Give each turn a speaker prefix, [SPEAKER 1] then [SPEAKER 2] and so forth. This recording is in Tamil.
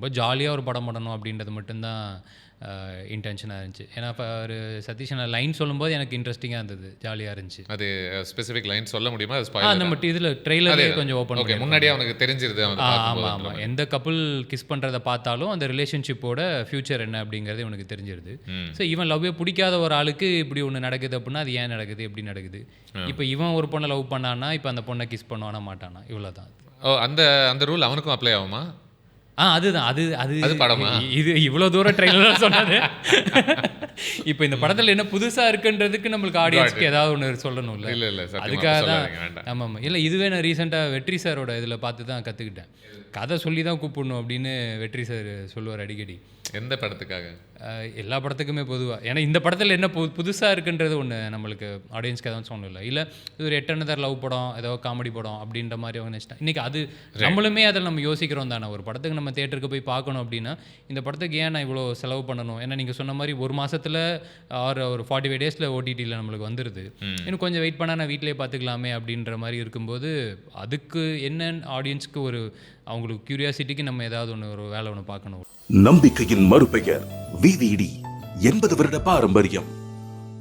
[SPEAKER 1] ரொம்ப ஜாலியாக ஒரு படம் பண்ணணும் அப்படின்றது மட்டும்தான் இன்டென்ஷனாக இருந்துச்சு. ஏன்னா இப்போ ஒரு சதீஷ் நான் லைன் சொல்லும்போது எனக்கு இன்ட்ரெஸ்டிங்காக இருந்தது, ஜாலியாக இருந்துச்சு.
[SPEAKER 2] அது ஸ்பெசிஃபிக் லைன் சொல்ல முடியுமா? அது
[SPEAKER 1] அந்த
[SPEAKER 2] ஸ்பாயிலர்.
[SPEAKER 1] மட்டும் இதில் ட்ரெய்லரே கொஞ்சம் ஓப்பன்
[SPEAKER 2] ஓகே, முன்னாடியே அவனுக்கு தெரிஞ்சிருது அவன்
[SPEAKER 1] ஆமாம்
[SPEAKER 2] பார்க்கும்போது.
[SPEAKER 1] ஆமாம், எந்த கப்புள் கிஸ் பண்ணுறதை பார்த்தாலும் அந்த ரிலேஷன்ஷிப்போட ஃப்யூச்சர் என்ன அப்படிங்கிறது இவனுக்கு தெரிஞ்சிருது. ஸோ இவன் லவ்வே பிடிக்காத ஒரு ஆளுக்கு இப்படி ஒன்று நடக்குது அப்படின்னா அது ஏன் நடக்குது, எப்படி நடக்குது. இப்போ இவன் ஒரு பொண்ணை லவ் பண்ணான்னா இப்போ அந்த பொண்ணை கிஸ் பண்ணுவானா மாட்டானா, இவ்வளோ தான்.
[SPEAKER 2] ஓ, அந்த அந்த ரூல் அவனுக்கும் அப்ளை ஆகுமா?
[SPEAKER 1] அதுதான் அது அது
[SPEAKER 2] அது படமா?
[SPEAKER 1] இது இவ்வளோ தூரம் ட்ரெயிலர் சொன்னது. இப்போ இந்த படத்தில் என்ன புதுசாக இருக்குன்றதுக்கு நம்மளுக்கு ஆடியன்ஸ்க்கு ஏதாவது ஒன்று சொல்லணும்ல.
[SPEAKER 2] இல்லை இல்லை,
[SPEAKER 1] அதுக்காக தான்.
[SPEAKER 2] வேண்டாம்.
[SPEAKER 1] ஆமாம் ஆமாம், இல்லை இதுவே நான் ரீசெண்டாக வெற்றி சாரோட இதில் பார்த்து தான் கற்றுக்கிட்டேன். கதை சொல்லி தான் கூப்பிடணும் அப்படின்னு வெற்றி சார் சொல்லுவார் அடிக்கடி.
[SPEAKER 2] எந்த படத்துக்காக?
[SPEAKER 1] எல்லா படத்துக்குமே பொதுவாக. ஏன்னா இந்த படத்தில் என்ன புதுசாக இருக்குன்றது ஒன்று நம்மளுக்கு ஆடியன்ஸ்க்கு எதாவது சொல்லல. இல்லை இது ஒரு 8 another லவ் படம், ஏதோ காமெடி படம் அப்படின்ற மாதிரி அவங்க நினச்சிட்டேன். இன்றைக்கி அது நம்மளுமே அதில் நம்ம யோசிக்கிறோம் தானே. ஒரு படத்துக்கு நம்ம தேட்டருக்கு போய் பார்க்கணும் அப்படின்னா இந்த படத்துக்கு ஏன் நான் இவ்வளோ செலவு பண்ணணும். ஏன்னா நீங்கள் சொன்ன மாதிரி ஒரு மாதத்தில் ஒரு 45 days ஓடிடியில் நம்மளுக்கு வந்துடுது. இன்னும் கொஞ்சம் வெயிட் பண்ணால் நான் வீட்டிலே பார்த்துக்கலாமே அப்படின்ற மாதிரி இருக்கும்போது அதுக்கு என்ன ஆடியன்ஸ்க்கு ஒரு அவங்களுக்கு க்யூரியாசிட்டிக்கு நம்ம ஏதாவது ஒன்று ஒரு வேலை ஒன்று பார்க்கணும்.
[SPEAKER 3] நம்பிக்கையின் மறுபெயர் VVD 80 வருட பாரம்பரியம்.